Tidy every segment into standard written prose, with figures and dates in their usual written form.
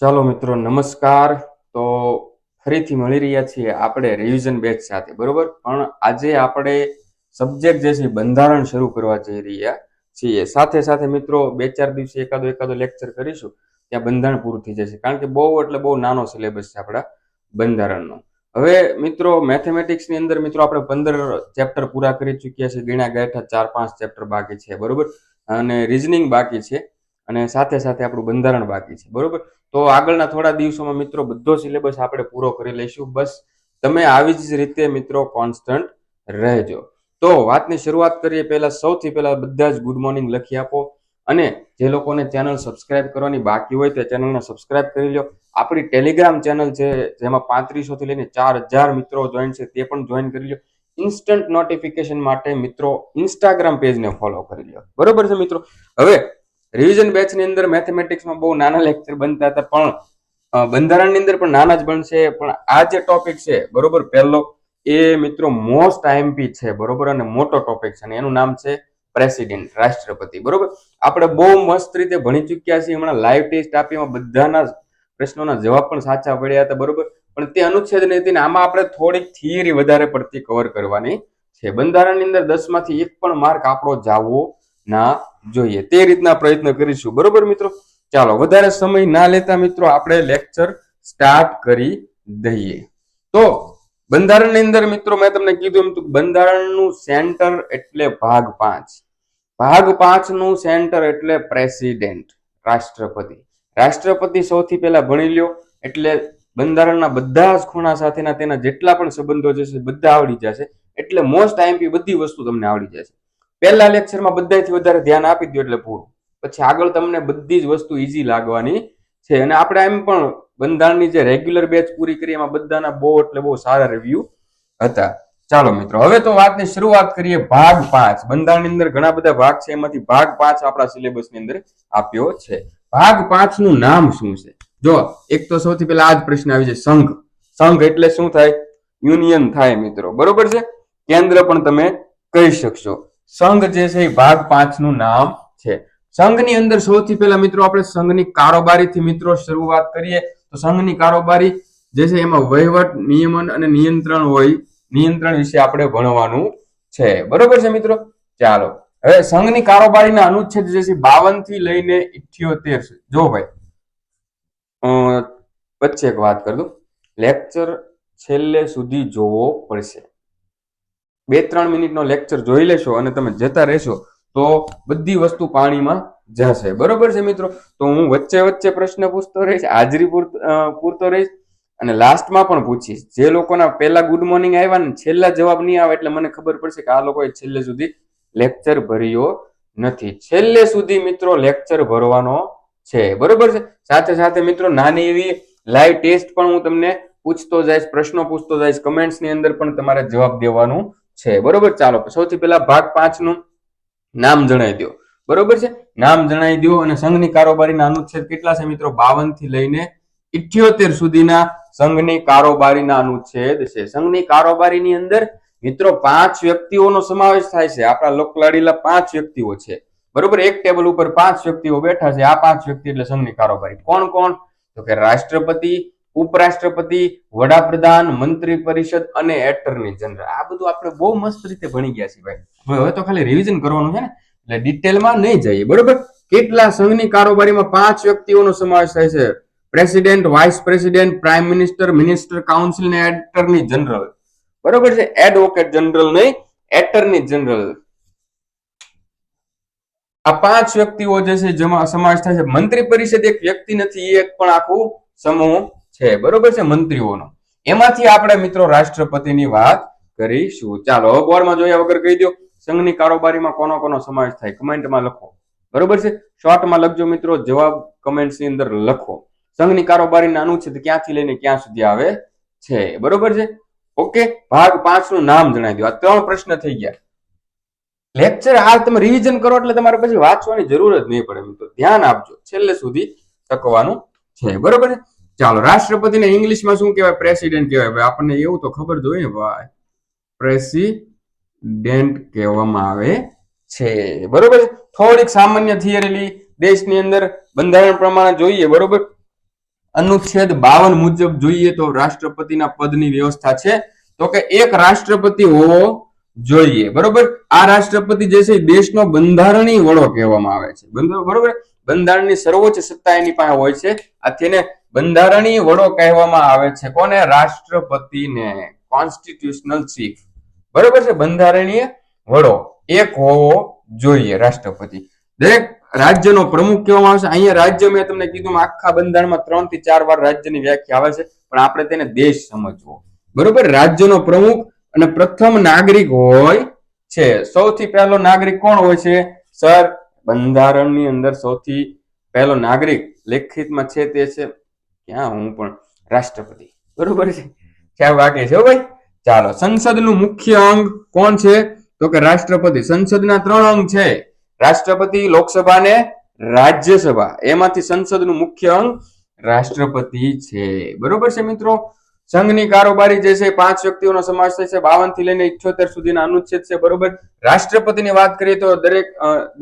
ચાલો મિત્રો નમસ્કાર. તો ફરીથી મળી રહ્યા છીએ આપણે રિવિઝન બેચ સાથે, બરોબર. પણ આજે આપણે સબ્જેક્ટ જે છે બંધારણ શરૂ કરવા જઈ રહ્યા છીએ. સાથે સાથે મિત્રો 2-4 દિવસે એકાદો લેક્ચર કરીશું, ત્યાં બંધારણ પૂરું થઈ જશે. કારણ કે બહુ એટલે બહુ નાનો સિલેબસ છે આપણા બંધારણનો. હવે મિત્રો મેથેમેટિક્સની અંદર મિત્રો આપણે 15 ચેપ્ટર પૂરા કરી ચૂક્યા છે. ગણ્યા ગાંઠા 4-5 ચેપ્ટર બાકી છે, બરોબર. અને રીઝનિંગ બાકી છે, અને સાથે સાથે આપણું બંધારણ બાકી છે, બરોબર. તો આગળના થોડા દિવસોમાં મિત્રો બધો સિલેબસ આપણે પૂરો કરી લઈશું. બસ તમે આવી જ રીતે મિત્રો કોન્સ્ટન્ટ રહેજો. તો વાતની શરૂઆત કરીએ પહેલા સૌથી પહેલા બધા જ ગુડ મોર્નિંગ લખી આપો, અને જે લોકોને ચેનલ સબસ્ક્રાઇબ કરવાની બાકી હોય તે ચેનલને સબસ્ક્રાઇબ કરી લો. આપણી ટેલિગ્રામ ચેનલ છે જેમાં 3500 થી લઈને 4000 મિત્રો જોઈન છે, તે પણ જોઈન કરી લો. ઇન્સ્ટન્ટ નોટિફિકેશન માટે મિત્રો ઇન્સ્ટાગ્રામ પેજને ફોલો કરી લો, બરોબર છે મિત્રો. હવે રિવિઝન બેચની અંદર મેથેમેટિક્સમાં બહુ નાના લેક્ચર બનતા હતા, પણ બંધારણની અંદર પણ નાના જ બનશે. પણ આ જે ટોપિક છે, બરોબર, પહેલો એ મિત્રો મોસ્ટ આઈએમપી છે, બરોબર, અને મોટો ટોપિક છે, અને એનું નામ છે પ્રેસિડેન્ટ, રાષ્ટ્રપતિ, બરોબર. આપણે બહુ મસ્ત રીતે ભણી ચૂક્યા છીએ. હમણાં લાઈવ ટેસ્ટ આપીમાં બધાના પ્રશ્નોના જવાબ પણ સાચા પડ્યા હતા, બરોબર. પણ તે અનુચ્છેદ નથી, આમાં આપણે થોડીક થિયરી વધારે પડતી કવર કરવાની છે. બંધારણની અંદર 10 માંથી 1 પણ માર્ક આપણો જાવો ના જોઈએ, તે રીતના પ્રયત્ન કરીશું, બરોબર મિત્રો. ચાલો વધારે સમય ના લેતા મિત્રો આપણે લેક્ચર સ્ટાર્ટ કરી દઈએ. તો બંધારણની અંદર મિત્રો મેં તમને કીધું એમ બંધારણનું સેન્ટર એટલે ભાગ 5. ભાગ 5 નું સેન્ટર એટલે પ્રેસિડેન્ટ, રાષ્ટ્રપતિ. રાષ્ટ્રપતિ સૌથી પહેલા ભણી લ્યો એટલે બંધારણના બધા જ ખૂણા સાથેના તેના જેટલા પણ સંબંધો છે બધા આવડી જશે. એટલે મોસ્ટ આઈએમપી બધી વસ્તુ તમને આવડી જશે. પહેલા લેક્ચરમાં બધાથી વધારે ધ્યાન આપી દો એટલે પૂરું. પછી આગળ તમને બધી જ વસ્તુ ઈઝી લાગવાની છે. અને આપણે એમ પણ બંધારણની જે રેગ્યુલર બેચ પૂરી કરી એમાં બધાના બહુ એટલે બહુ સારા રિવ્યુ હતા. ચાલો મિત્રો હવે તો વાતની શરૂઆત કરીએ. ભાગ 5. બંધારણની અંદર ઘણા બધા ભાગ છે, એમાંથી ભાગ 5 આપણા સિલેબસની અંદર આપ્યો છે. ભાગ 5 નું નામ શું છે? જો એક તો સૌથી પહેલા આ જ પ્રશ્ન આવી જાય, સંઘ. સંઘ એટલે શું થાય? યુનિયન થાય મિત્રો, બરોબર છે. કેન્દ્ર પણ તમે કહી શકશો. સંઘ જે છે એ ભાગ 5 નું નામ છે. સંઘની અંદર સૌથી પહેલા મિત્રો આપણે સંઘની કારોબારીથી મિત્રો શરૂઆત કરીએ. તો સંઘની કારોબારી જે છે એમાં વહીવટ, નિયમન અને નિયંત્રણ હોય. નિયંત્રણ વિશે આપણે ભણવાનું છે, બરોબર છે મિત્રો. ચાલો હવે સંઘની કારોબારીના અનુચ્છેદ જે છે 52 થી લઈને 78. જો ભાઈ વચ્ચે એક વાત કરી દઉં, લેક્ચર છેલ્લે સુધી જોવો પડશે. 2-3 મિનિટનો લેક્ચર જોઈ લેશો અને તમે જતા રહેશો તો બધી વસ્તુ પાણીમાં જશે, બરોબર છે મિત્રો. તો હું વચ્ચે પ્રશ્ન પૂછતો રહીશ, હાજરી પૂરતો રહીશ, અને લાસ્ટમાં પણ પૂછીશ. જે લોકોના પહેલા ગુડ મોર્નિંગ આવ્યા ને છેલ્લા જવાબ નહીં આવે એટલે મને ખબર પડશે કે આ લોકોએ છેલ્લે સુધી લેક્ચર ભર્યો નથી. છેલ્લે સુધી મિત્રો લેક્ચર ભરવાનો છે, બરોબર છે. સાથે સાથે મિત્રો નાની એવી લાઈવ ટેસ્ટ પણ હું તમને પૂછતો જઈશ, પ્રશ્નો પૂછતો જઈશ. કમેન્ટ્સની અંદર પણ તમારે જવાબ દેવાનું છે, બરોબર. ચાલો સૌથી પહેલા ભાગ 5 નું નામ જણાવી દો, બરોબર છે. નામ જણાવી દો. અને સંઘની કારોબારીના અનુચ્છેદ કેટલા છે મિત્રો? 52 થી લઈને 78 સુધીના સંઘની કારોબારીના અનુચ્છેદ છે. સંઘની કારોબારીની અંદર મિત્રો 5 વ્યક્તિઓનો સમાવેશ થાય છે. આપણા લોકલાડીલા 5 વ્યક્તિઓ છે, બરોબર. એક ટેબલ ઉપર 5 વ્યક્તિઓ બેઠા છે. આ 5 વ્યક્તિ એટલે સંઘની કારોબારી. કોણ કોણ? તો કે રાષ્ટ્રપતિ, ઉપરાષ્ટ્રપતિ, વડાપ્રધાન, મંત્રી પરિષદ અને એટર્ની જનરલ. આ બધું આપણે બહુ મસ્ત રીતે ભણી ગયા છીએ ભાઈ. હવે તો ખાલી રિવિઝન કરવાનું છે ને, એટલે ડિટેલમાં નહીં જઈએ, બરોબર. કેટલા સંઘની કારોબારીમાં 5 વ્યક્તિઓનો સમાવેશ થાય છે? President, vice president, prime minister, minister council ને એટર્ની જનરલ, બરોબર છે. એડવોકેટ જનરલ નહીં, એટર્ની જનરલ. આ 5 વ્યક્તિઓ જે છે જેમાં સમાવેશ થાય છે. મંત્રી પરિષદ એક વ્યક્તિ નથી, એક પણ આખું સમૂહ છે, બરોબર છે, મંત્રીઓનો. એમાંથી આપણે મિત્રો રાષ્ટ્રપતિની વાત કરીશું. ચાલો હવે બોર્ડમાં જોયા વગર કહી દો, સંઘની કારોબારીમાં કોનો સમાવેશ થાય? કમેન્ટમાં લખો, બરોબર છે. શોર્ટમાં લખજો મિત્રો, જવાબ કમેન્ટ્સની અંદર લખો. સંઘની કારોબારીના અનુચ્છેદ ક્યાંથી લઈને ક્યાં સુધી આવે છે, બરોબર છે. ઓકે, ભાગ 5 નું નામ જણાવી દો. આ 3 પ્રશ્ન થઈ ગયા. લેક્ચર હાલ તમે રિવિઝન કરો એટલે તમારે પછી વાંચવાની જરૂર જ નહીં પડે મિત્રો. ધ્યાન આપજો, છેલ્લે સુધી ટકવાનું છે, બરોબર છે. ચાલો રાષ્ટ્રપતિને ઇંગ્લિશમાં શું કહેવાય? પ્રેસિડેન્ટ કહેવાય. ભાઈ આપણને એવું તો ખબર જ હોય ને ભાઈ, પ્રેસિડેન્ટ કહેવામાં આવે છે, બરોબર છે. થોડીક સામાન્ય થિયરી દેશની અંદર બંધારણ પ્રમાણે જોઈએ, બરોબર. અનુચ્છેદ 52 મુજબ જોઈએ તો રાષ્ટ્રપતિના પદની વ્યવસ્થા છે તો કે એક રાષ્ટ્રપતિ હોવો જોઈએ, બરોબર. આ રાષ્ટ્રપતિ જે છે દેશનો બંધારણીય વડો કહેવામાં આવે છે, બરોબર. બંધારણની સર્વોચ્ચ સત્તા એની પાસે હોય છે, આથી એને બંધારણીય વડો કહેવામાં આવે છે. કોને? રાષ્ટ્રપતિને. કોન્સ્ટિટ્યુશનલ ચીફ, બરોબર છે. બંધારણીય વડો એક હોવો જોઈએ રાષ્ટ્રપતિ. દરેક રાજ્યનો પ્રમુખ કહેવામાં આવે છે. અહીંયા રાજ્ય મેં તમને કીધું આખા બંધારણમાં 3 થી 4 વાર રાજ્યની વ્યાખ્યા આવે છે, પણ આપણે તેને દેશ સમજવો, બરોબર. રાજ્યનો પ્રમુખ અને પ્રથમ નાગરિક હોય છે. સૌથી પહેલો નાગરિક કોણ હોય છે સર? બંધારણની અંદર સૌથી પહેલો નાગરિક લેખિતમાં છે તે છે ક્યાં હું પણ રાષ્ટ્રપતિ, બરોબર છે. ક્યાં વાગે છે ભાઈ? ચાલો, સંસદનું મુખ્ય અંગ કોણ છે તો કે રાષ્ટ્રપતિ. સંસદના 3 અંગ છે, રાષ્ટ્રપતિ, લોકસભા ને રાજ્યસભા. એમાંથી સંસદનું મુખ્ય અંગ રાષ્ટ્રપતિ છે, બરોબર છે મિત્રો. સંઘની કારોબારી જે છે 5 વ્યક્તિઓનો સમાવેશ થાય છે, 52 થી લઈને 78 સુધીના અનુચ્છેદ છે, બરોબર. રાષ્ટ્રપતિની વાત કરીએ તો દરેક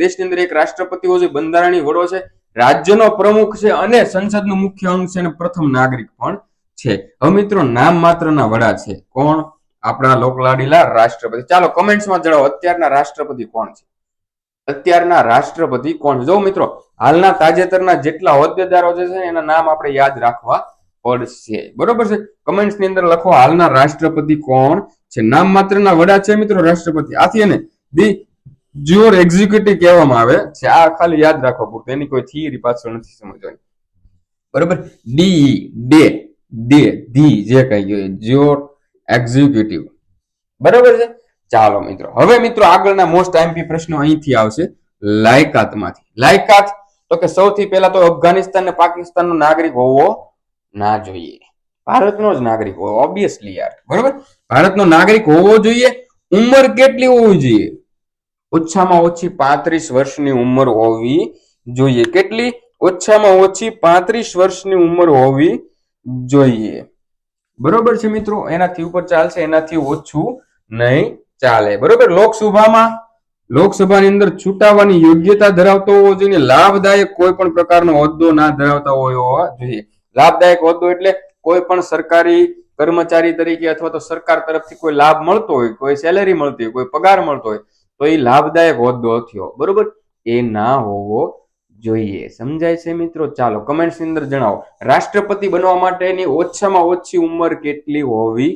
દેશની અંદર એક રાષ્ટ્રપતિ હોય છે, બંધારણીય વડો છે, રાજ્યનો પ્રમુખ છે અને સંસદનું મુખ્ય અંગ છે અને પ્રથમ નાગરિક પણ છે. હવે મિત્રો નામ માત્રના વડા છે કોણ? આપણા લોકલાડીલા રાષ્ટ્રપતિ. ચાલો કમેન્ટ્સમાં જણાવો અત્યારના રાષ્ટ્રપતિ કોણ છે? અત્યારના રાષ્ટ્રપતિ કોણ? જો મિત્રો હાલના તાજેતરના જેટલા હોદ્દેદારો જે છે એના નામ આપણે યાદ રાખવા પડશે, બરોબર છે. કમેન્ટ્સ ની અંદર લખો હાલના રાષ્ટ્રપતિ કોણ છે. નામ માત્રના વડા છે મિત્રો રાષ્ટ્રપતિ. આથી એને ધી જ્યોર એક્ઝિક્યુટિવ કહેવામાં આવે છે. આ ખાલી યાદ રાખવા પૂરતું, એની કોઈ થિયરી પાછળ નથી સમજવાની, બરોબર. ડી ડે ડે ધી જે કઈ જોઈએ જ્યોર એક્ઝિક્યુટિવ, બરોબર છે. ચાલો મિત્રો, હવે મિત્રો આગળના મોસ્ટ આઈએમપી પ્રશ્નો અહીંથી આવશે લાયકાતમાંથી. લાયકાત તો કે સૌથી પહેલા તો અફઘાનિસ્તાન અને પાકિસ્તાનનો નાગરિક હોવો ના જોઈએ, ભારતનો જ નાગરિક હોવો, ઓબ્વિયસલી યાર, બરોબર. ભારતનો નાગરિક હોવો જોઈએ. ઉંમર કેટલી હોવી જોઈએ? ઓછામાં ઓછી 35 વર્ષની ઉંમર હોવી જોઈએ. કેટલી? ઓછામાં ઓછી 35 વર્ષની ઉંમર હોવી જોઈએ, બરોબર છે મિત્રો. એનાથી ઉપર ચાલશે, એનાથી ઓછું નહીં ચાલે, બરોબર. લોકસભાની અંદર ચૂંટાવાની યોગ્યતા ધરાવતો હોવો જોઈએ. લાભદાયક કોઈ પણ પ્રકારનો હોદ્દો ના ધરાવતા હોવા જોઈએ. લાભદાયક હોદ્દો એટલે કોઈ પણ સરકારી કર્મચારી તરીકે અથવા તો સરકાર તરફથી કોઈ લાભ મળતો હોય, કોઈ સેલેરી મળતી હોય, કોઈ પગાર મળતો હોય તો એ લાભદાયક હોદ્દો થયો, બરોબર. એ ના હોવો જોઈએ. સમજાય છે મિત્રો? ચાલો કમેન્ટ્સ ની અંદર જણાવો રાષ્ટ્રપતિ બનવા માટેની ઓછામાં ઓછી ઉંમર કેટલી હોવી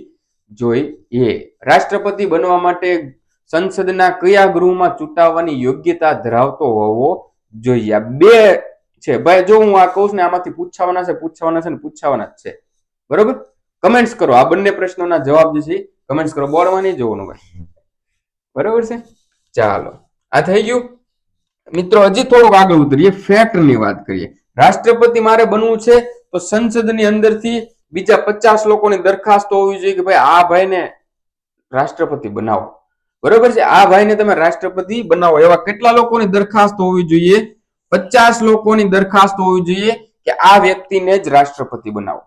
જોઈએ? રાષ્ટ્રપતિ બનવા માટે સંસદના કયા ગૃહમાં ચૂંટાવાની યોગ્યતા ધરાવતો હોવો જોઈએ? આ બે છે ભાઈ. જો હું આ કહું છું ને આમાંથી પૂછાવાના છે, બરોબર. કમેન્ટ્સ કરો, આ બંને પ્રશ્નોના જવાબ જે છે કમેન્ટ્સ કરો, બોર્ડમાં નહીં જોવાનું ભાઈ, બરોબર છે. ચાલો આ થઈ ગયું મિત્રો. હજી થોડુંક આગળ ઉતરીએ, ફેક્ટ ની વાત કરીએ. રાષ્ટ્રપતિ મારે બનવું છે તો સંસદની અંદરથી બીજા 50 લોકોની દરખાસ્ત હોવી જોઈએ કે ભાઈ આ ભાઈને રાષ્ટ્રપતિ બનાવો, બરોબર છે. આ ભાઈને તમે રાષ્ટ્રપતિ બનાવો. એવા કેટલા લોકોની દરખાસ્ત હોવી જોઈએ? 50 લોકોની દરખાસ્ત હોવી જોઈએ કે આ વ્યક્તિને જ રાષ્ટ્રપતિ બનાવો.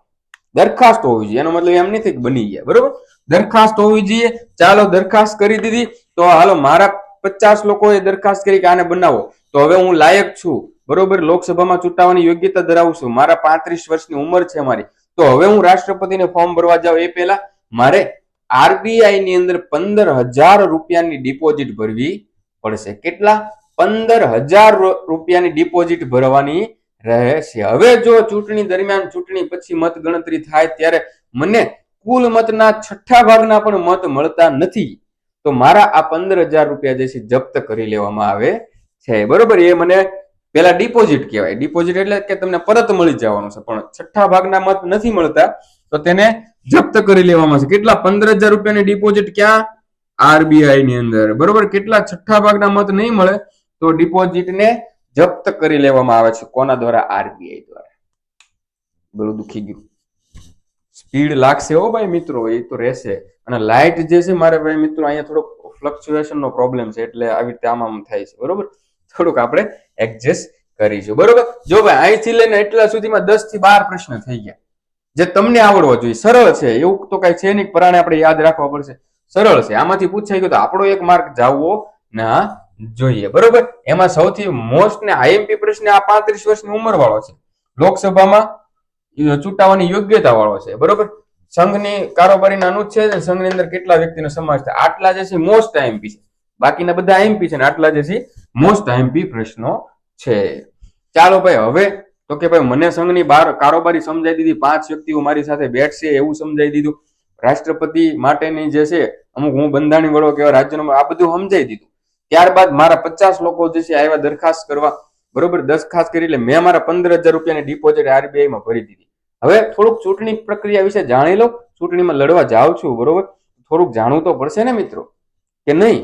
દરખાસ્ત હોવી જોઈએ, એનો મતલબ એમ નથી કે બની ગયા, બરોબર. દરખાસ્ત હોવી જોઈએ. ચાલો દરખાસ્ત કરી દીધી તો હાલો મારા 50 લોકોએ દરખાસ્ત કરી કે આને બનાવો, તો હવે હું લાયક છું, બરોબર. લોકસભામાં ચૂંટાવાની યોગ્યતા ધરાવું છું, મારા 35 વર્ષની ઉંમર છે મારી, તો હવે હું રાષ્ટ્રપતિને ફોર્મ ભરવા જાઉં એ પહેલા મારે આરબીઆઈ ની અંદર 15,000 રૂપિયાની ડિપોઝિટ ભરવી પડશે. કેટલા? 15,000 રૂપિયાની ડિપોઝિટ ભરવાની રહે છે. હવે જો ચૂંટણી દરમિયાન, ચૂંટણી પછી મત ગણતરી થાય ત્યારે મને કુલ મતના 6 ભાગના પણ મત મળતા નથી, તો મારા આ 15,000 રૂપિયા જે છે જપ્ત કરી લેવામાં આવે છે, બરોબર. એ મને પેલા ડિપોઝિટ કહેવાય. ડિપોઝિટ એટલે કે તમને પરત મળી જવાનું છે, પણ 6 ભાગના મત નથી મળતા તો તેને જપ્ત કરી લેવામાં છે. કેટલા? 15,000 રૂપિયાની ડિપોઝિટ ક્યાં? આરબીઆઈ ની અંદર, બરોબર. કેટલા? 6 ભાગના મત નહીં મળે તો ડિપોઝિટ ને જપ્ત કરી લેવામાં આવે છે. કોના દ્વારા? આરબીઆઈ દ્વારા. બધું દુખી ગયું. સ્પીડ લાગશે હો ભાઈ મિત્રો, એ તો રહેશે. અને લાઇટ જે છે મારે ભાઈ મિત્રો અહીંયા થોડોક ફ્લક્ચ્યુએશન નો પ્રોબ્લેમ છે, એટલે આવી રીતે આમ થાય છે, બરોબર. થોડુંક આપણે એડજસ્ટ કરીશું, બરોબર. જો ભાઈ અહીંથી લઈને એટલા સુધીમાં 10 થી 12 પ્રશ્ન થઈ ગયા, જે તમને આવડવો જોઈએ. સરળ છે, એવું તો કઈ છે નહીં પરાણે આપણે યાદ રાખવા પડશે. સરળ છે, આમાંથી પૂછાઈ ગયું તો આપણો એક માર્ક જાવવો ના જોઈએ, બરોબર. એમાં સૌથી મોસ્ટ ને આઈએમપી પ્રશ્ન આ 35 વર્ષની ઉંમર વાળો છે. લોકસભામાં ચૂંટાવાની યોગ્યતા વાળો છે, બરોબર. સંઘની કારોબારીના અનુચ્છેદ અને સંઘની અંદર કેટલા વ્યક્તિનો સમાવેશ થાય, આટલા જે છે મોસ્ટ આઈએમપી છે, બાકીના બધા આઈએમપી છે ને આટલા જે છે મોસ્ટ આઈએમપી પ્રશ્નો છે. ચાલો ભાઈ, હવે તો કે ભાઈ મને સંઘની કારોબારી સમજાઈ દીધી, 5 વ્યક્તિઓ મારી સાથે બેઠશે એવું સમજાઈ દીધું, રાષ્ટ્રપતિ માટેની જે છે અમુક હું બંધારણી વડો કેવા રાજ્યનો આ બધું સમજાઈ દીધું. ત્યારબાદ મારા 50 લોકો જે છે આવ્યા દરખાસ્ત કરવા, બરોબર. દરખાસ્ત કરી એટલે મેં મારા 15,000 રૂપિયાની ડિપોઝિટ આરબીઆઈ માં ભરી દીધી. હવે થોડુંક ચૂંટણી પ્રક્રિયા વિશે જાણી લો, ચૂંટણીમાં લડવા જાઉં છું, બરોબર. થોડુંક જાણવું તો પડશે ને મિત્રો, કે નહીં,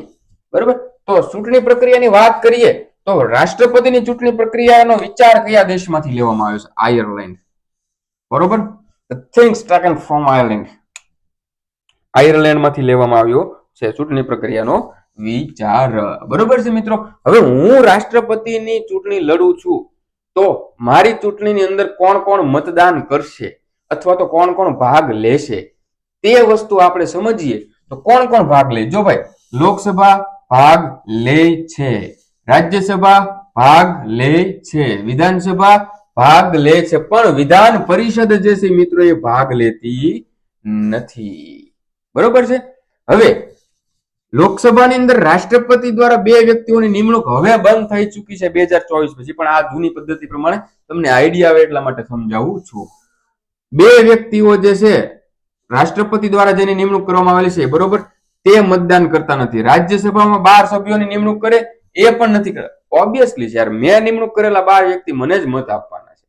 બરોબર. તો ચૂંટણી પ્રક્રિયાની વાત કરીએ તો રાષ્ટ્રપતિની ચૂંટણી પ્રક્રિયાનો વિચાર કયા દેશમાંથી લેવામાં આવ્યો છે? આયર્લેન્ડ, બરોબર. The things taken from Ireland. આયર્લેન્ડમાંથી લેવામાં આવ્યો છે ચૂંટણી પ્રક્રિયાનો વિચાર, બરોબર છે મિત્રો. હવે હું રાષ્ટ્રપતિની ચૂંટણી લડું છું તો મારી ચૂંટણીની અંદર કોણ કોણ મતદાન કરશે અથવા તો કોણ કોણ ભાગ લેશે તે વસ્તુ આપણે સમજીએ. તો કોણ કોણ ભાગ લે? જો ભાઈ, લોકસભા ભાગ લે છે, રાજ્યસભા ભાગ લે છે, વિધાનસભા ભાગ લે છે, પણ વિધાન પરિષદ જે છે મિત્રો એ ભાગ લેતી નથી, બરોબર છે. હવે લોકસભાની અંદર રાષ્ટ્રપતિ દ્વારા 2 વ્યક્તિઓની નિમણૂક હવે બંધ થઈ ચૂકી છે 2024 પછી, પણ આ જૂની પદ્ધતિ પ્રમાણે તમને આઈડિયા આવે એટલા માટે સમજાવું છું. 2 વ્યક્તિઓ જે છે રાષ્ટ્રપતિ દ્વારા જેની નિમણૂક કરવામાં આવેલી છે, બરોબર, તે મતદાન કરતા નથી. રાજ્યસભામાં 12 સભ્યોની નિમણૂક કરે એ પણ નથી કરતા. ઓબ્વિયસલી છે યાર, મેં નિમણૂક કરેલા 12 વ્યક્તિ મને જ મત આપવાના છે,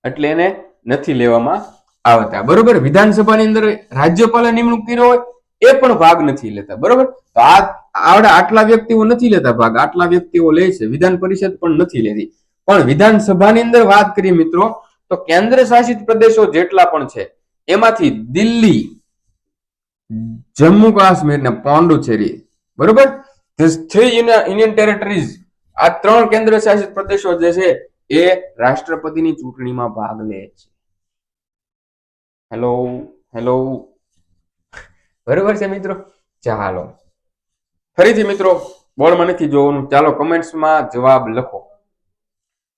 એટલે એને નથી લેવામાં આવતા, બરોબર. વિધાનસભાની અંદર રાજ્યપાલે નિમણૂક કર્યો હોય એ પણ ભાગ નથી લેતા, બરોબર. તો આટલા વ્યક્તિઓ નથી લેતા ભાગ, આટલા વ્યક્તિઓ લે છે. વિધાન પરિષદ પણ નથી લેતી. પણ વિધાનસભાની અંદર વાત કરીએ મિત્રો તો કેન્દ્ર શાસિત પ્રદેશો જેટલા પણ છે એમાંથી દિલ્હી, જમ્મુ કાશ્મીર ને પોંડુચેરી, બરોબર, ધીસ 3 યુનિયન ટેરેટરીઝ, આ 3 કેન્દ્ર શાસિત પ્રદેશો જે છે એ રાષ્ટ્રપતિની ચૂંટણીમાં ભાગ લે છે. હેલો, બરોબર છે મિત્રો. ચાલો ફરીથી મિત્રો, બોર્ડમાં નથી જોવાનું, ચાલો કમેન્ટ્સમાં જવાબ લખો.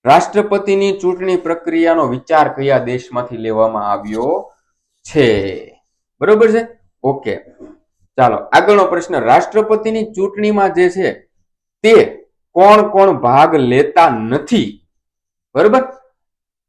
રાષ્ટ્રપતિની ચૂંટણી પ્રક્રિયાનો વિચાર કયા દેશમાંથી લેવામાં આવ્યો છે? બરોબર છે, ઓકે. ચાલો આગળનો પ્રશ્ન, રાષ્ટ્રપતિની ચૂંટણીમાં જે છે તે કોણ કોણ ભાગ લેતા નથી? બરોબર,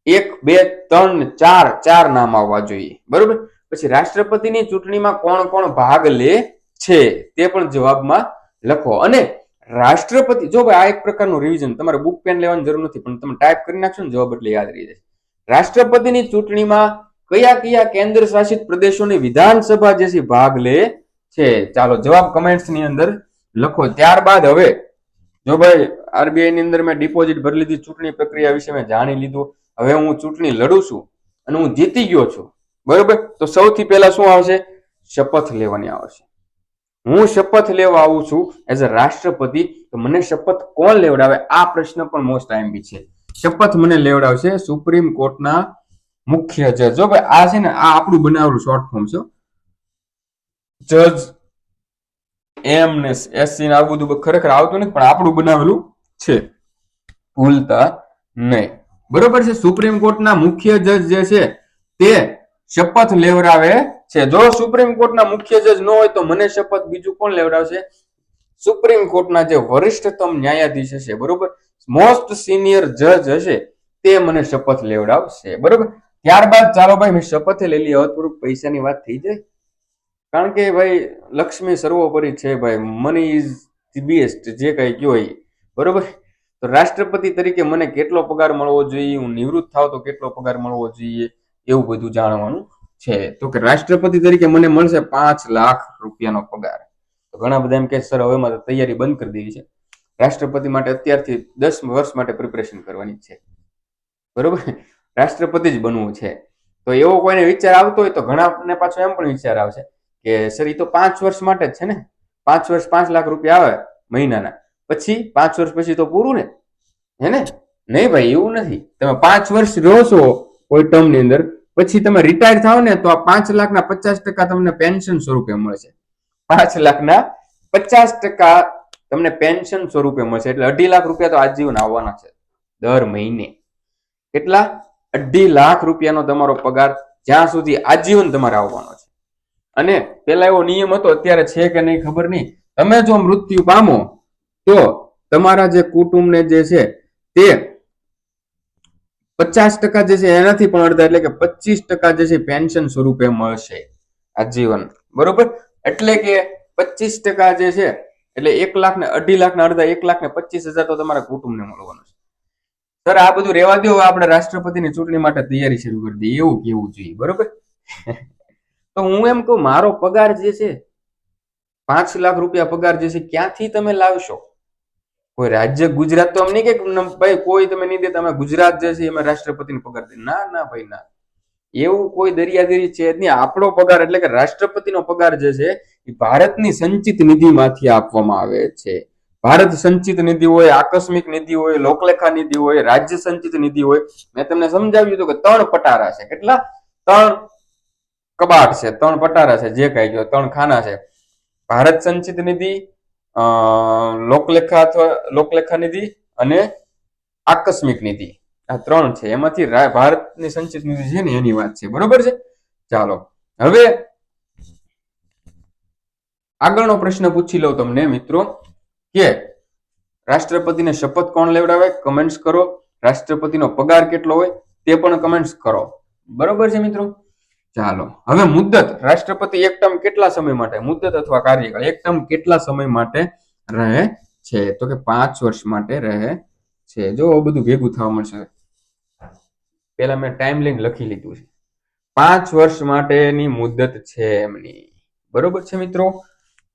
1 2 3 4 4 નામ આવવા જોઈએ, બરોબર. પછી રાષ્ટ્રપતિની ચૂંટણીમાં કોણ કોણ ભાગ લે છે તે પણ જવાબમાં લખો. અને રાષ્ટ્રપતિ, જો ભાઈ આ એક પ્રકારનું રિવિઝન, તમારે બુક પેન લેવાની જરૂર નથી, પણ તમે ટાઈપ કરી નાખશો ને જવાબ એટલે યાદ રહી જશે. રાષ્ટ્રપતિની ચૂંટણીમાં કયા કયા કેન્દ્ર શાસિત પ્રદેશોની વિધાનસભા જે છે ભાગ લે છે? ચાલો જવાબ કમેન્ટ્સ ની અંદર લખો. ત્યારબાદ હવે જો ભાઈ આરબીઆઈ ની અંદર મેં ડિપોઝિટ ભરી લીધી, ચૂંટણી પ્રક્રિયા વિશે મેં જાણી લીધું, હવે હું ચૂંટણી લડું છું અને હું જીતી ગયો છું, બરોબર. તો સૌથી પહેલા શું આવશે? શપથ લેવાની આવશે. હું શપથ લેવા આવું છું એઝ અ રાષ્ટ્રપતિ, તો મને શપથ કોણ લેવડાવે? આ પ્રશ્ન પણ મોસ્ટ આઈએમપી છે. શપથ મને લેવડાવશે સુપ્રીમ કોર્ટના મુખ્ય જજ. જો ભાઈ આ છે ને, આ આપણું બનાવેલું શોર્ટ ફોર્મ છે, જજ એમ ને એસસી ને આ બધું ખરેખર આવતું નથી, પણ આપણું બનાવેલું છે, ભૂલતા નહીં, બરોબર છે. સુપ્રીમ કોર્ટના મુખ્ય જજ જે છે તે શપથ લેવડાવે છે. જો સુપ્રીમ કોર્ટના મુખ્ય જજ ન હોય તો મને શપથ બીજું કોણ લેવડાવશે? સુપ્રીમ કોર્ટના જે વરિષ્ઠતમ ન્યાયાધીશ હશે, બરોબર, મોસ્ટ સિનિયર જજ હશે, તે મને શપથ લેવડાવશે, બરોબર. ત્યારબાદ ચાલો ભાઈ, મેં શપથે લઈ લીધી, હવે થોડુંક પૈસાની વાત થઈ જાય, કારણ કે ભાઈ લક્ષ્મી સર્વોપરી છે ભાઈ, મની ઇઝ ધી બેસ્ટ, જે કઈ કયો એ, બરોબર. તો રાષ્ટ્રપતિ તરીકે મને કેટલો પગાર મળવો જોઈએ, હું નિવૃત્ત થાવ તો કેટલો પગાર મળવો જોઈએ, એવું બધું જાણવાનું છે. તો કે રાષ્ટ્રપતિ તરીકે મને મળશે 5 લાખ રૂપિયાનો પગાર. તો ઘણા બધા એમ કે સર હવે મારે તૈયારી બંધ કરી દેવી છે, રાષ્ટ્રપતિ માટે અત્યારથી 10 વર્ષ માટે પ્રિપેરેશન કરવાની છે, બરોબર, રાષ્ટ્રપતિ જ બનવું છે. તો એવો કોઈને વિચાર આવતો હોય તો ઘણાને પાછો એમ પણ વિચાર આવશે કે સર એ તો 5 વર્ષ માટે જ છે ને, 5 વર્ષ 5 લાખ રૂપિયા આવે મહિનાના, પછી 5 વર્ષ પછી તો પૂરું ને, હે ને? નહીં ભાઈ, એવું નથી. તમે 5 વર્ષ રહો છો કોઈ ટર્મ ની અંદર, પછી તમે રિટાયર થાવ ને તો આ 5 લાખના 50% તમને પેન્શન સ્વરૂપે મળશે. 5 લાખના 50% તમને પેન્શન સ્વરૂપે મળશે, એટલે 2.5 લાખ રૂપિયા તો આજીવન આવવાના છે દર મહિને. કેટલા? ₹2.5 લાખ તમારો પગાર જ્યાં સુધી આજીવન તમારે આવવાનો છે. અને પેલા એવો નિયમ હતો, અત્યારે છે કે નહીં ખબર નહીં, તમે જો મૃત્યુ પામો તો તમારા જે કુટુંબને જે છે તે 50% જે છે એનાથી પણ અડધા એટલે કે 25% જે છે પેન્શન સ્વરૂપે મળશે આજીવન. બરોબર, એટલે કે 25% જે છે એટલે 1 લાખ ને 2.5 લાખના અડધા 1,25,000 તો તમારા કુટુંબને મળવાનું છે. સર આ બધું રેવા દો, આપણે રાષ્ટ્રપતિની ચૂંટણી માટે તૈયારી શરૂ કરી દઈએ એવું કેવું જોઈએ. બરોબર, તો હું એમ કહું, મારો પગાર જે છે ₹5 લાખ પગાર જે છે ક્યાંથી તમે લાવશો? કોઈ રાજ્ય ગુજરાત તો અમ નહીં કે ભાઈ કોઈ તમે નહીં દે, તમે ગુજરાત જે છે એમાં રાષ્ટ્રપતિનો પગાર દે. ના ના ભાઈ ના, એવું કોઈ દરિયાદરી છે જ નહીં. આપણો પગાર એટલે કે રાષ્ટ્રપતિનો પગાર જે છે એ ભારતની સંચિત નિધિમાંથી આપવામાં આવે છે. ભારત સંચિત નિધિ હોય, આકસ્મિક નિધિ હોય, લોકલેખા નિધિ હોય, રાજ્ય સંચિત નિધિ હોય. મેં તમને સમજાવ્યું હતું કે 3 પટારા છે. કેટલા? 3 કબાટ છે, 3 પટારા છે, જે કઈ ગયો 3 ખાના છે. ભારત સંચિત નિધિ, લોકલેખા અથવા લોકલેખા નિધિ અને આકસ્મિક નિધિ, આ 3 છે. એમાંથી ભારતની સંચિત નિધિ છે ને એની વાત છે. બરોબર છે. ચાલો હવે આગળનો પ્રશ્ન પૂછી લઉં તમને મિત્રો કે રાષ્ટ્રપતિને શપથ કોણ લેવડાવે? કમેન્ટ્સ કરો. રાષ્ટ્રપતિનો પગાર કેટલો હોય તે પણ કમેન્ટ્સ કરો. બરોબર છે મિત્રો. ચાલો હવે મુદ્દત, રાષ્ટ્રપતિ એક ટર્મ કેટલા સમય માટે, મુદ્દત અથવા કાર્યકાળ એક ટર્મ કેટલા સમય માટે રહે છે? તો કે 5 વર્ષ માટે રહે છે. જો બધું ભેગું થવા મળશે, પેલા મેં ટાઈમ લાઈન લખી લીધું છે. 5 વર્ષ માટેની મુદ્દત છે એમની. બરોબર છે મિત્રો.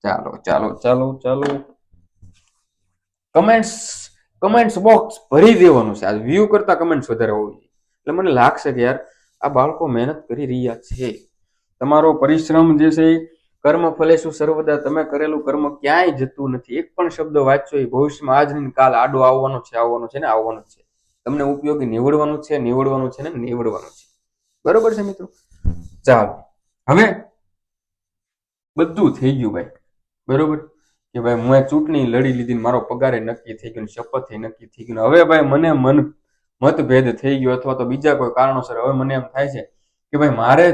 ચાલો ચાલો ચાલો ચાલો કમેન્ટ્સ બોક્સ ભરી દેવાનું છે. આ વ્યૂ કરતા કમેન્ટ્સ વધારે હોવી જોઈએ. એટલે મને લાગશે કે યાર આ બાળકો મહેનત કરી રહ્યા છે. તમારો પરિશ્રમ જે છે કર્મ ફલેશું સર્વદા, તમે કરેલું કર્મ ક્યાંય જતું નથી. એક પણ શબ્દ વાંચો એ ભવિષ્યમાં આજ નહીં કાલ આડો આવવાનો છે, આવવાનો છે ને આવવાનો છે. તમને ઉપયોગી નીવડવાનું છે, નીવડવાનું છે ને નીવડવાનું છે. બરોબર છે મિત્રો. ચાલો હવે બધું થઈ ગયું ભાઈ. બરોબર કે ભાઈ મેં ચૂંટણી લડી લીધી, મારો પગારે નક્કી થઈ ગયો, શપથ નક્કી થઈ ગયું. હવે ભાઈ મને મતભેદ થઈ ગયો અથવા તો બીજા કોઈ કારણોસર હવે મને એમ થાય છે કે ભાઈ મારે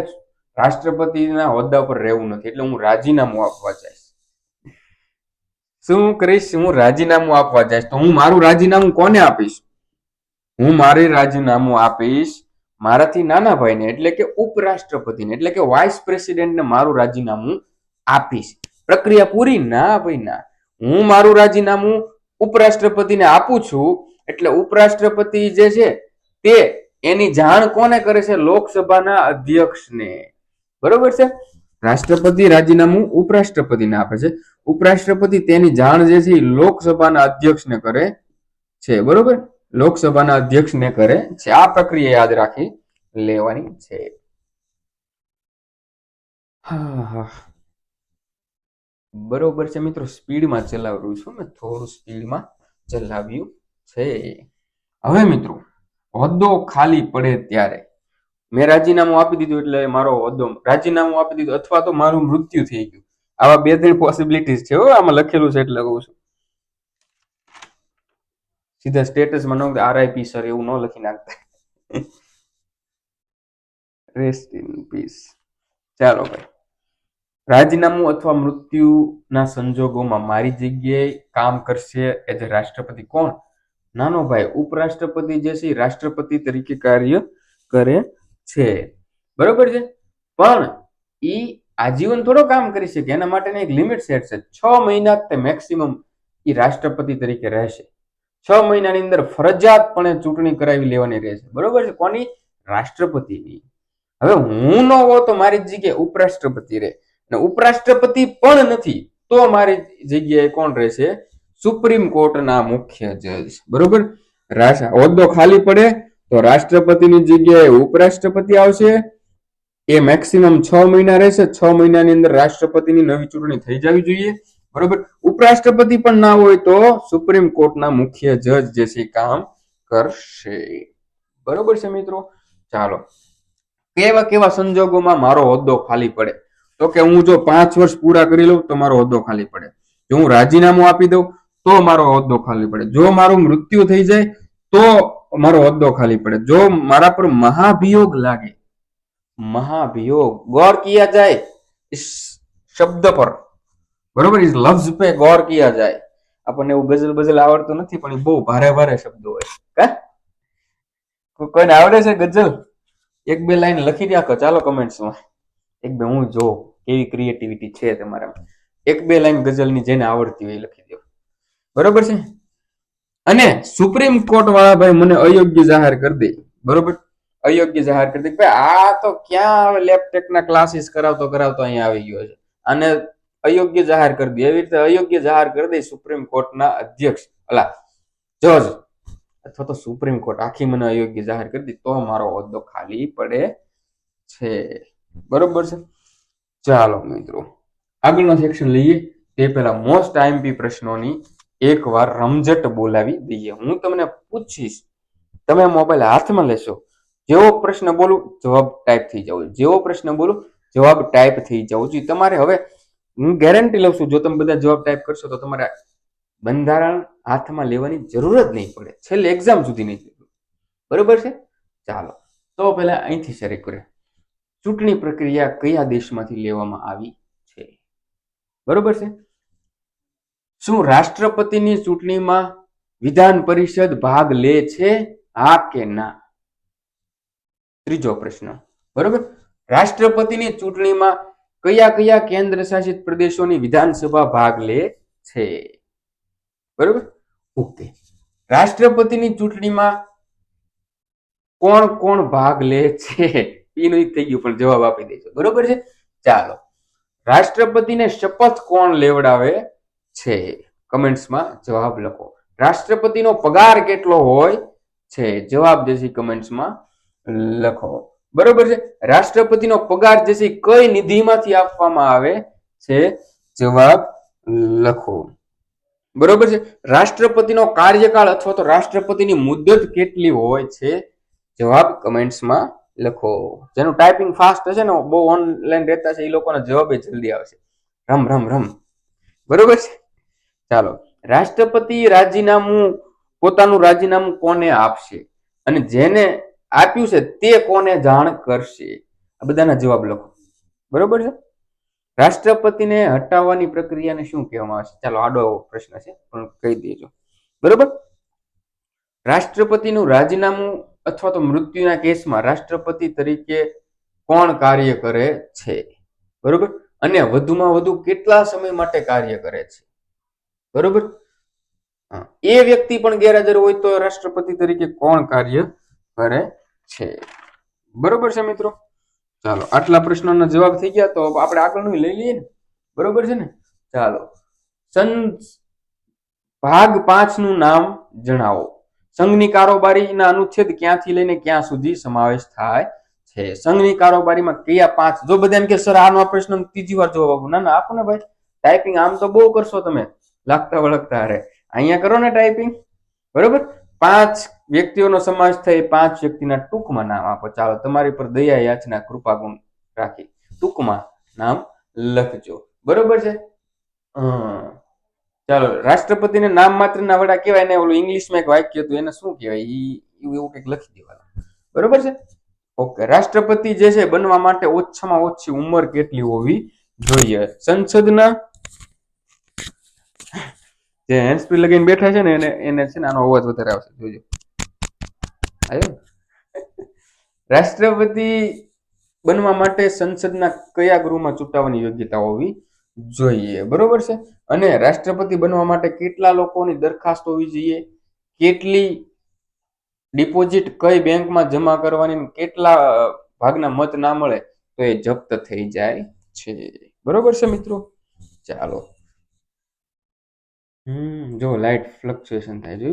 રાષ્ટ્રપતિના હોદ્દા પર રહેવું નથી, એટલે હું રાજીનામું આપવા જઈશ. શું કરીશ? હું રાજીનામું આપવા જઈશ. તો હું મારું રાજીનામું કોને આપીશ? હું મારી રાજીનામું આપીશ મારાથી નાના ભાઈને, એટલે કે ઉપરાષ્ટ્રપતિને, એટલે કે વાઇસ પ્રેસિડેન્ટને મારું રાજીનામું આપીશ. પ્રક્રિયા પૂરી? ના ભાઈ ના. હું મારું રાજીનામું ઉપરાષ્ટ્રપતિને આપું છું, એટલે ઉપરાષ્ટ્રપતિ જે છે તે એની જાણ કોને કરે છે? લોકસભાના અધ્યક્ષને. બરોબર છે. રાષ્ટ્રપતિ રાજીનામું ઉપરાષ્ટ્રપતિને આપે છે, ઉપરાષ્ટ્રપતિ તેની જાણ જે છે લોકસભાના અધ્યક્ષને કરે છે. બરોબર, લોકસભાના અધ્યક્ષને કરે છે. આ પ્રક્રિયા યાદ રાખી લેવાની છે. હા બરોબર છે મિત્રો. સ્પીડમાં ચલાવ્યું છું મેં, થોડું સ્પીડમાં ચલાવ્યું છે. હવે મિત્રો હોદ્દો ખાલી પડે ત્યારે મેં રાજીનામું આપી દીધું, એટલે મારો હોદ્દો રાજીનામું આપી દીધું અથવા તો મારું મૃત્યુ થઈ ગયું. આવા 2-3 પોસિબિલિટીઝ છે. આમાં લખેલું છે એટલે કહું છું. સીધા સ્ટેટસમાં ન RIP સર એવું ન લખી નાખતા. Rest in peace. ચાલો ભાઈ, રાજીનામું અથવા મૃત્યુના સંજોગોમાં મારી જગ્યાએ કામ કરશે એઝ એ રાષ્ટ્રપતિ કોણ? નાનો ભાઈ ઉપરાષ્ટ્રપતિ જે છે રાષ્ટ્રપતિ તરીકે કાર્ય કરે છે. બરોબર છે. પણ ઈ આજીવન થોડો કામ કરી શકે, એના માટેની એક લિમિટ સેટ છે. 6 મહિના તે મેક્સિમમ ઈ રાષ્ટ્રપતિ તરીકે રહેશે. 6 મહિનાની અંદર ફરજિયાતપણે ચૂંટણી કરાવી લેવાની રહેશે. બરોબર છે. કોની? રાષ્ટ્રપતિની. હવે હું ન હો તો મારી જગ્યાએ ઉપરાષ્ટ્રપતિ રહે, અને ઉપરાષ્ટ્રપતિ પણ નથી તો મારી જગ્યાએ કોણ રહેશે? સુપ્રીમ કોર્ટના મુખ્ય જજ. બરોબર. હોદ્દો ખાલી પડે તો રાષ્ટ્રપતિની જગ્યાએ ઉપરાષ્ટ્રપતિ આવશે. એ મેક્સિમમ 6 મહિના રહેશે. 6 મહિનાની અંદર રાષ્ટ્રપતિની નવી ચૂંટણી થઈ જવી જોઈએ. બરોબર. ઉપરાષ્ટ્રપતિ પણ ના હોય તો સુપ્રીમ કોર્ટના મુખ્ય જજ જે છે કામ કરશે. બરોબર છે મિત્રો. ચાલો, કેવા સંજોગોમાં મારો હોદ્દો ખાલી પડે? તો કે હું જો 5 વર્ષ પૂરા કરી લઉં તો મારો હોદ્દો ખાલી પડે. જો હું રાજીનામું આપી દઉં તો મારો હોદ્દો ખાલી પડે. જો મારું મૃત્યુ થઈ જાય તો મારો હોદ્દો ખાલી પડે, જો મારા પર મહાભિયોગ લાગે, महाभियोग गौर किया जाए इस शब्द पर, बरोबर, इस लफ्ज पे गौर किया जाए. આપણને એવું ગઝલ બઝલ આવડતું નથી, પણ બહુ ભારે ભારે શબ્દો હોય. કોઈને આવડે છે ગઝલ? એક બે લાઈન લખી નાખો ચાલો કમેન્ટ્સમાં. એક બે હું જો કેવી ક્રિએટિવિટી છે તમારામાં. એક બે લાઈન ગઝલની જેને આવડતી હોય લખી દો, બરોબર છે. અને સુપ્રીમ કોર્ટ વાળા ભાઈ મને અયોગ્ય જાહેર કરી દે, બરોબર, અયોગ્ય જાહેર કરી દે. ભાઈ આ તો ક્યાં લેપટેકના ક્લાસીસ કરાવતો કરાવતો અહીંયા આવી ગયો છે, અને અયોગ્ય જાહેર કરી દે. એવી રીતે અયોગ્ય જાહેર કરી દે સુપ્રીમ કોર્ટના અધ્યક્ષ, અલા જજ, અથવા તો સુપ્રીમ કોર્ટ આખી મને અયોગ્ય જાહેર કરી દે, તો મારો હોદ્દો ખાલી પડે છે, બરોબર છે. ચાલો મિત્રો આગળનો સેક્શન લઈએ તે પહેલા મોસ્ટ આઈએમપી પ્રશ્નોની એકવાર રમઝટ બોલાવી દઈએ. હું તમને પૂછીશ, તમે મોબાઈલ હાથમાં લેશો, જેવો પ્રશ્ન બોલું જવાબ ટાઈપ થઈ જવો, જેવો પ્રશ્ન બોલું જવાબ ટાઈપ થઈ જવું જોઈએ. તમારે હવે હું ગેરંટી લઉં છું, જો તમે બધા જવાબ ટાઈપ કરશો તો તમારે બંધારણ હાથમાં લેવાની જરૂર જ નહીં પડે, છેલ્લે એક્ઝામ સુધી નહીં, બરોબર છે. ચાલો તો પહેલા અહીંથી શરૂ કરીએ. ચૂંટણી પ્રક્રિયા કયા દેશમાંથી લેવામાં આવી છે, બરોબર છે. શું રાષ્ટ્રપતિની ચૂંટણીમાં વિધાન પરિષદ ભાગ લે છે, હા કે ના? ત્રીજો પ્રશ્ન, બરોબર, રાષ્ટ્રપતિની ચૂંટણીમાં કયા કયા કેન્દ્ર શાસિત પ્રદેશોની વિધાનસભા ભાગ લે છે, બરોબર. ઓકે, રાષ્ટ્રપતિની ચૂંટણીમાં કોણ કોણ ભાગ લે છે? એનું થઈ ગયું, પણ જવાબ આપી દેજો, બરોબર છે. ચાલો, રાષ્ટ્રપતિને શપથ કોણ લેવડાવે છે? કમેન્ટ્સમાં જવાબ લખો. રાષ્ટ્રપતિનો પગાર કેટલો હોય છે? જવાબ જે છે કમેન્ટ્સમાં લખો, બરોબર છે. રાષ્ટ્રપતિનો પગાર જે છે કઈ નિધિમાંથી આપવામાં આવે છે? જવાબ લખો, બરોબર છે. રાષ્ટ્રપતિનો કાર્યકાળ અથવા તો રાષ્ટ્રપતિની મુદત કેટલી હોય છે? જવાબ કમેન્ટ્સમાં લખો. જેનું ટાઈપિંગ ફાસ્ટ હશે ને, બહુ ઓનલાઈન રહેતા છે, એ લોકોના જવાબ જલ્દી આવશે. રમ રમ રમ, બરોબર છે. ચાલો, રાષ્ટ્રપતિ પોતાનું રાજીનામું કોને આપશે, અને જેને આપ્યું છે તે કોને જાણ કરશે? આ બધાના જવાબ લખો, બરોબર છે. રાષ્ટ્રપતિને હટાવવાની પ્રક્રિયાને શું કહેવામાં આવે છે? ચાલો, આડો પ્રશ્ન છે પણ કહી દેજો, બરોબર. રાષ્ટ્રપતિનું રાજીનામું અથવા તો મૃત્યુના કેસમાં રાષ્ટ્રપતિ તરીકે કોણ કાર્ય કરે છે, બરોબર, અને વધુમાં વધુ કેટલા સમય માટે કાર્ય કરે છે, બરોબર. એ વ્યક્તિ પણ ગેરહાજર હોય તો રાષ્ટ્રપતિ તરીકે કોણ કાર્ય કરે છે, બરોબર છે મિત્રો. ચાલો, આટલા પ્રશ્નોના જવાબ થઈ ગયા, તો આપણે આગળનું લઈ લઈએ ને, બરોબર છે ને. ચાલો, ભાગ 5 નું નામ જણાવો. સંઘની કારોબારીના અનુચ્છેદ ક્યાંથી લઈને ક્યાં સુધી સમાવેશ થાય છે? સંઘની કારોબારીમાં કયા 5? જો બધાને કે સર આનો પ્રશ્ન ત્રીજી વાર જવાબ આપો, ના ના આપો ને ભાઈ. ટાઈપિંગ આમ તો બહુ કરશો તમે, લાગતા વળગતા અરે અહીંયા કરો ને ટાઈપિંગ, બરોબર. 5 વ્યક્તિઓનો સમાવેશ થાય, 5 વ્યક્તિના ટૂંકમાં નામ આપો. ચાલો, તમારી પર દયા યાચના કૃપા ગુણ રાખી ટૂંકમાં નામ લખજો, બરોબર છે. ચાલો, રાષ્ટ્રપતિને નામ માત્ર ના વડા કહેવાય ને, ઓલું ઇંગ્લિશમાં એક વાક્ય હતું, એને શું કહેવાય? એવું કંઈક લખી દેવાનું, બરોબર છે. ઓકે, રાષ્ટ્રપતિ જે છે બનવા માટે ઓછામાં ઓછી ઉંમર કેટલી હોવી જોઈએ? સંસદના જે હેન્ડસ્પ્રી લગીને બેઠા છે ને એને છે ને આનો અવાજ વધારે આવશે, જોજો. આવ્યો. રાષ્ટ્રપતિ બનવા માટે સંસદના કયા ગૃહમાં ચૂંટાવાની યોગ્યતા હોવી જોઈએ, બરોબર છે. અને રાષ્ટ્રપતિ બનવા માટે કેટલા લોકોની દરખાસ્ત હોવી જોઈએ, કેટલી ડિપોઝિટ કઈ બેંકમાં જમા કરવાની, કેટલા ભાગના મત ના મળે તો એ જપ્ત થઈ જાય છે, બરોબર છે મિત્રો. ચાલો, જો લાઇટ ફ્લક્ચ્યુએશન થાય છે,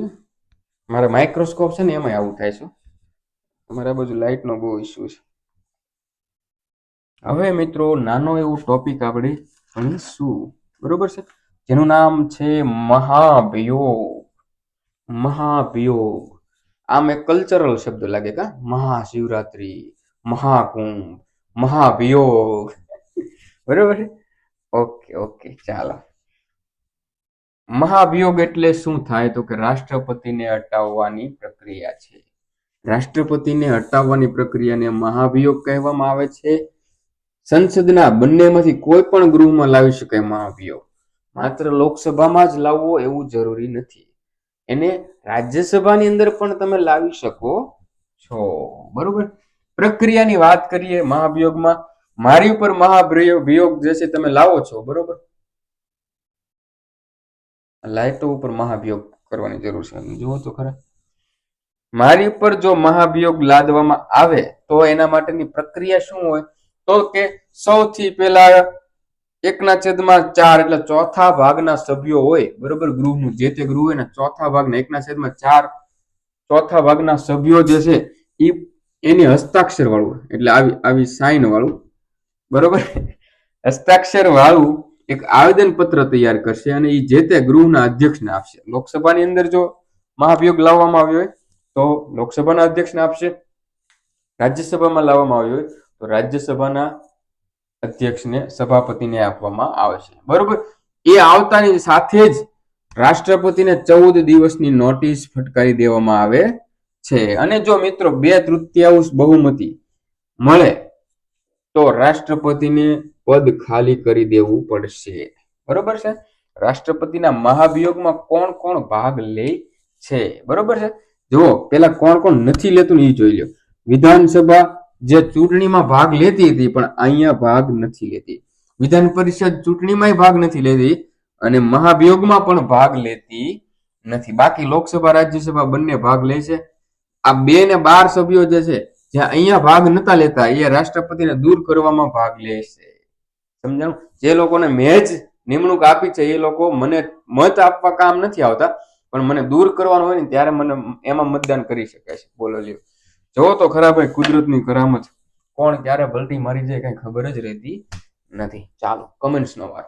મારે માઇક્રોસ્કોપ છે ને એમાં આવું થાય છે, તમારા બાજુ લાઇટનો બહુ ઇસ્યુ છે. હવે મિત્રો નાનો એવું ટોપિક આપણે ભણીશું, બરોબર છે, જેનું નામ છે મહાભિયોગ. મહાભિયોગ આમ એક કલ્ચરલ શબ્દ લાગે કા? મહાશિવરાત્રી, મહાકુંભ, મહાભિયોગ, બરોબર છે. ઓકે ઓકે, ચાલો. મહાભિયોગ એટલે શું થાય તો કે રાષ્ટ્રપતિને હટાવવાની પ્રક્રિયા છે. રાષ્ટ્રપતિને હટાવવાની પ્રક્રિયાને મહાભિયોગ કહેવામાં આવે છે. સંસદના બંનેમાંથી કોઈ પણ ગૃહમાં લાવી શકાય મહાભિયોગ. માત્ર લોકસભામાં જ લાવવો એવું જરૂરી નથી. એને રાજ્યસભાની અંદર પણ તમે લાવી શકો છો. બરોબર. પ્રક્રિયાની વાત કરીએ મહાભિયોગમાં. મારી ઉપર મહાભિયોગ જે છે તમે લાવો છો, બરોબર. લાઇટો ઉપર મહાભિયોગ કરવાની જરૂર છે. જુઓ તો ખરા. મારી ઉપર જો મહાભિયોગ લાદવામાં આવે તો એના માટેની પ્રક્રિયા શું હોય તો કે સૌથી પહેલા 1/4 એટલે ચોથા ભાગના સભ્યો હોય, બરોબર. ગૃહનું જે તે ગૃહ હોય ને, ચોથા ભાગના 1/4 ચોથા ભાગના સભ્યો જે છે એની હસ્તાક્ષર વાળું, એટલે આવી સાઇન વાળું, બરોબર, હસ્તાક્ષર વાળું એક આવેદન પત્ર તૈયાર કરશે અને એ જે તે ગૃહના અધ્યક્ષને આપશે. લોકસભાની અંદર જો મહાભિયોગ લાવવામાં આવ્યો હોય તો લોકસભાના અધ્યક્ષને આપશે. રાજ્યસભામાં લાવવામાં આવ્યો હોય તો રાજ્યસભાના અધ્યક્ષને, સભાપતિને આપવામાં આવે છે, બરોબર. એ આવતાની સાથે જ રાષ્ટ્રપતિને 14 દિવસની નોટિસ ફટકારી દેવામાં આવે છે. અને જો મિત્રો 2/3 બહુમતી મળે તો રાષ્ટ્રપતિને પદ ખાલી કરી દેવું પડશે, બરોબર છે. રાષ્ટ્રપતિના મહાભિયોગમાં કોણ કોણ ભાગ લે છે, બરોબર છે. જુઓ, પેલા કોણ કોણ નથી લેતું એ જોઈ લો. વિધાનસભા જે ચૂંટણીમાં ભાગ લેતી હતી પણ અહીંયા ભાગ નથી લેતી. વિધાન પરિષદ ચૂંટણીમાં ભાગ નથી લેતી અને મહાભિયોગમાં પણ ભાગ લેતી નથી. બાકી લોકસભા રાજ્યસભા બંને ભાગ લે છે. આ 2 ને 12 સભ્યો જે છે જ્યાં અહીંયા ભાગ નતા લેતા એ રાષ્ટ્રપતિને દૂર કરવામાં ભાગ લે છે. સમજાણું? જે લોકોને મેં જ નિમણૂક આપી છે એ લોકો મને મત આપવા કામ નથી આવતા, પણ મને દૂર કરવાનું હોય ને ત્યારે મને એમાં મતદાન કરી શકાય છે. બોલો લ્યો. જો તો ખરા ભાઈ, કુદરતની કરામત. કોણ ક્યારે પલટી મારી જાય કઈ ખબર જ રહેતી નથી. ચાલો, કમેન્ટ્સનો વાર.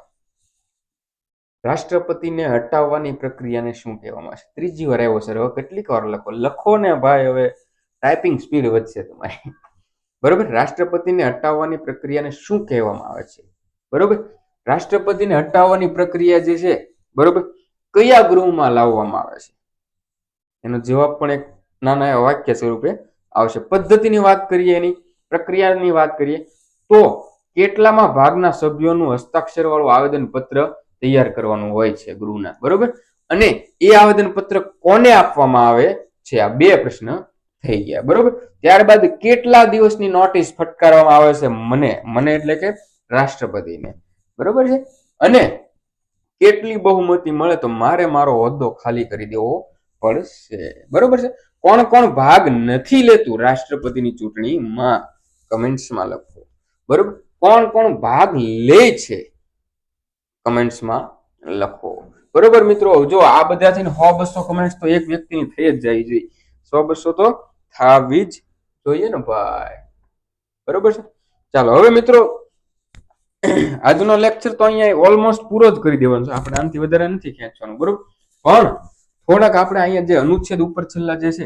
રાષ્ટ્રપતિને હટાવવાની પ્રક્રિયાને શું કહેવામાં આવે છે? ત્રીજી વાર આવ્યો સર. હવે કેટલીક વાર લખો ને ભાઈ, હવે ટાઈપિંગ સ્પીડ વધશે તમારી, બરોબર. રાષ્ટ્રપતિને હટાવવાની પ્રક્રિયાને શું કહેવામાં આવે છે? બરોબર. રાષ્ટ્રપતિને હટાવવાની પ્રક્રિયા જે છે, બરોબર, કયા ગૃહમાં લાવવામાં આવે છે? એનો જવાબ પણ એક નાના એવા વાક્ય સ્વરૂપે આવશે. પદ્ધતિની વાત કરીએ, એની પ્રક્રિયાની વાત કરીએ તો કેટલામાં ભાગના સભ્યોનું હસ્તાક્ષર વાળું આવેદન પત્ર તૈયાર કરવાનું હોય છે ગૃહના, બરોબર. અને એ આવેદન પત્ર કોને આપવામાં આવે છે? આ 2 પ્રશ્ન થઈ ગયા, બરોબર. ત્યારબાદ કેટલા દિવસની નોટિસ ફટકારવામાં આવે છે? મને એટલે કે રાષ્ટ્રપતિને, બરોબર છે. અને કેટલી બહુમતી મળે તો મારે મારો હોદ્દો ખાલી કરી દેવો પડશે, બરોબર છે. કોણ કોણ ભાગ નથી લેતું રાષ્ટ્રપતિની ચૂંટણીમાં? કમેન્ટ્સમાં લખો, બરોબર. કોણ કોણ ભાગ લે છે? કમેન્ટ્સમાં લખો, બરોબર મિત્રો. જો આ બધાથી 100-200 કમેન્ટ્સ તો એક વ્યક્તિની થઈ જ જાય છે. 100-200 તો થાવી જ જોઈએ ને ભાઈ, બરોબર છે. ચાલો, હવે મિત્રો આજનો લેક્ચર તો અહીંયા ઓલમોસ્ટ પૂરો જ કરી દેવાનો છે. આપણે આનાથી વધારે નથી ખેંચવાનું, બરોબર. પણ થોડાક આપણે અહીંયા જે અનુચ્છેદ ઉપર છેલ્લા જે છે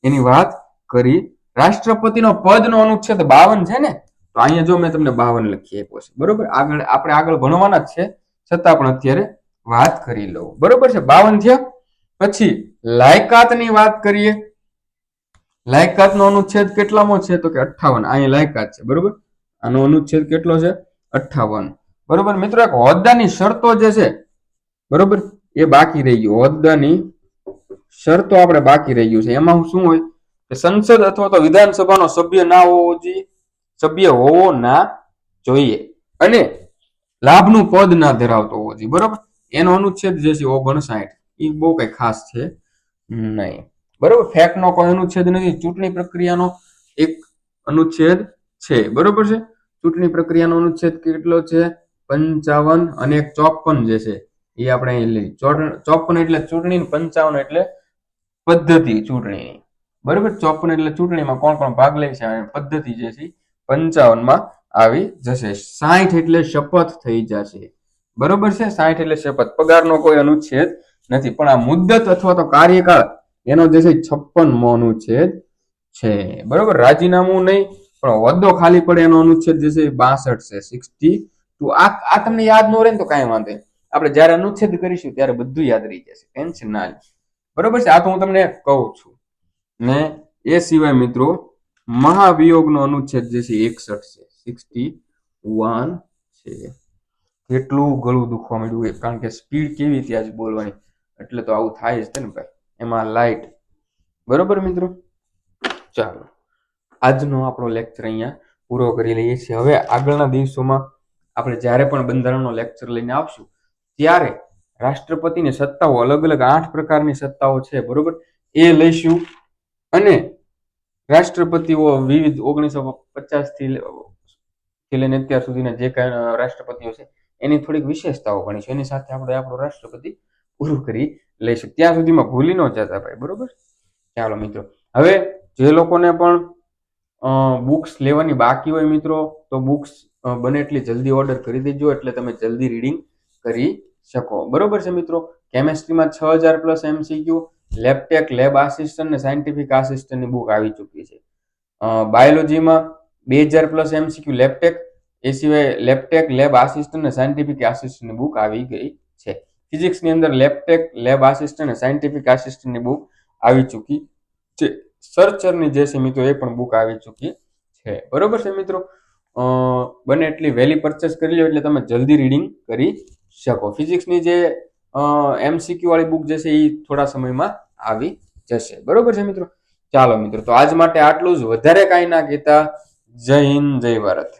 એની વાત કરી. રાષ્ટ્રપતિનો પદનો અનુચ્છેદ 52 છે ને, તો અહીંયા જો મેં તમને 52 લખી આપ્યો છે, બરોબર. આપણે આગળ ભણવાના જ છે, છતાં પણ અત્યારે વાત કરી લઉં, બરોબર છે. 52 થયા. પછી લાયકાતની વાત કરીએ. લાયકાતનો અનુચ્છેદ કેટલામો છે તો કે 58. અહીંયા લાયકાત છે, બરોબર. આનો અનુચ્છેદ કેટલો છે? 58, બરોબર. મિત્રો, એક હોદ્દાની શરતો જે છે, બરોબર, એ બાકી રહી ગયું. હોદ્દાની શરતો આપણે બાકી રહી ગયું છે. એમાં શું હોય કે સંસદ અથવા તો વિધાનસભાનો સભ્ય ના હોવો જોઈએ, સભ્ય હોવો ના જોઈએ, અને લાભનું પદ ના ધરાવતો હોવો જોઈએ, બરોબર. એનો અનુચ્છેદ જે છે 59. એ બહુ કઈ ખાસ છે નહીં, બરોબર. ફેક્ટનો કોઈ અનુચ્છેદ નથી. ચૂંટણી પ્રક્રિયાનો એક અનુચ્છેદ છે, બરોબર છે. ચૂંટણી પ્રક્રિયાનો અનુચ્છેદ કેટલો છે? 55 અને 54 જે છે એ આપણે અહીં લઈ. 54 એટલે ચૂંટણી, 55 એટલે પદ્ધતિ ચૂંટણીની, બરોબર. 54 એટલે ચૂંટણીમાં કોણ કોણ ભાગ લે છે પદ્ધતિ જે છે 55 આવી જશે. 60 એટલે શપથ થઈ જશે, બરોબર છે. 60 એટલે શપથ. પગારનો કોઈ અનુચ્છેદ નથી, પણ આ મુદ્દત અથવા તો કાર્યકાળ એનો જે છે 56મો અનુચ્છેદ છે, બરોબર. રાજીનામું નહીં પણ હોદ્દો ખાલી પડે એનો અનુચ્છેદ જે છે 62 છે, 62. આ તમને યાદ ન રહે ને તો કાંઈ વાંધો નહીં. આપણે જ્યારે અનુચ્છેદ કરીશું ત્યારે બધું યાદ રહી જશે, ટેન્શન ના લે. બરોબર છે. આ તો હું તમને કહું છું. ને એ સિવાય મિત્રો મહાવિયોગનો અનુચ્છેદ જે છે 61 છે. કેટલું ગળું દુખવા માંડ્યું કારણ કે સ્પીડ કેવી હતી આજે બોલવાની, એટલે તો આવું થાય જ ને ભાઈ. એમાં લાઈટ. બરોબર મિત્રો, ચાલો આજનો આપણો લેક્ચર અહીંયા પૂરો કરી લઈએ છીએ. હવે આગળના દિવસોમાં આપણે જ્યારે પણ બંધારણનો લેક્ચર લઈને આવશું ત્યારે રાષ્ટ્રપતિની સત્તાઓ, અલગ અલગ 8 પ્રકારની સત્તાઓ છે, બરોબર, એ લઈશું. અને રાષ્ટ્રપતિઓ વિવિધ 1950 થી લઈને અત્યાર સુધીના જે કાંઈ રાષ્ટ્રપતિઓ છે એની થોડીક વિશેષતાઓ ગણીશું. એની સાથે આપણે આપણો રાષ્ટ્રપતિ પૂરું કરી લઈશું. ત્યાં સુધીમાં ભૂલી ન જતા ભાઈ, બરોબર. ચાલો મિત્રો, હવે જે લોકોને પણ બુક્સ લેવાની બાકી હોય મિત્રો, તો બુક્સ બને એટલી જલ્દી ઓર્ડર કરી દેજો, એટલે તમે જલ્દી રીડિંગ કરી શકો. બરોબર છે મિત્રો. કેમેસ્ટ્રીમાં 6000+ MCQ, લેબટેક, લેબ આસિસ્ટન્ટ ને સાયન્ટિફિક આસિસ્ટન્ટની બુક આવી ચૂકી છે. બાયોલોજીમાં 2000+ MCQ લેબટેક, એ સિવાય લેબટેક, લેબ આસિસ્ટન્ટ અને સાયન્ટિફિક આસિસ્ટન્ટની બુક આવી ગઈ છે. ફિઝિક્સની અંદર લેબટેક, લેબ આસિસ્ટન્ટ અને સાયન્ટિફિક આસિસ્ટન્ટની બુક આવી ચૂકી છે. સર્ચરની જે છે મિત્રો એ પણ બુક આવી ચૂકી છે. બરોબર છે મિત્રો. બને એટલી વહેલી પરચેસ કરી લો એટલે તમે જલ્દી રીડિંગ કરી શકો. ફિઝિક્સની જે MCQ વાળી બુક જે છે એ થોડા સમયમાં આવી જશે. બરોબર છે મિત્રો. ચાલો મિત્રો, તો આજ માટે આટલું જ. વધારે કાંઈ ના કહેતા. જય હિન્દ, જય ભારત.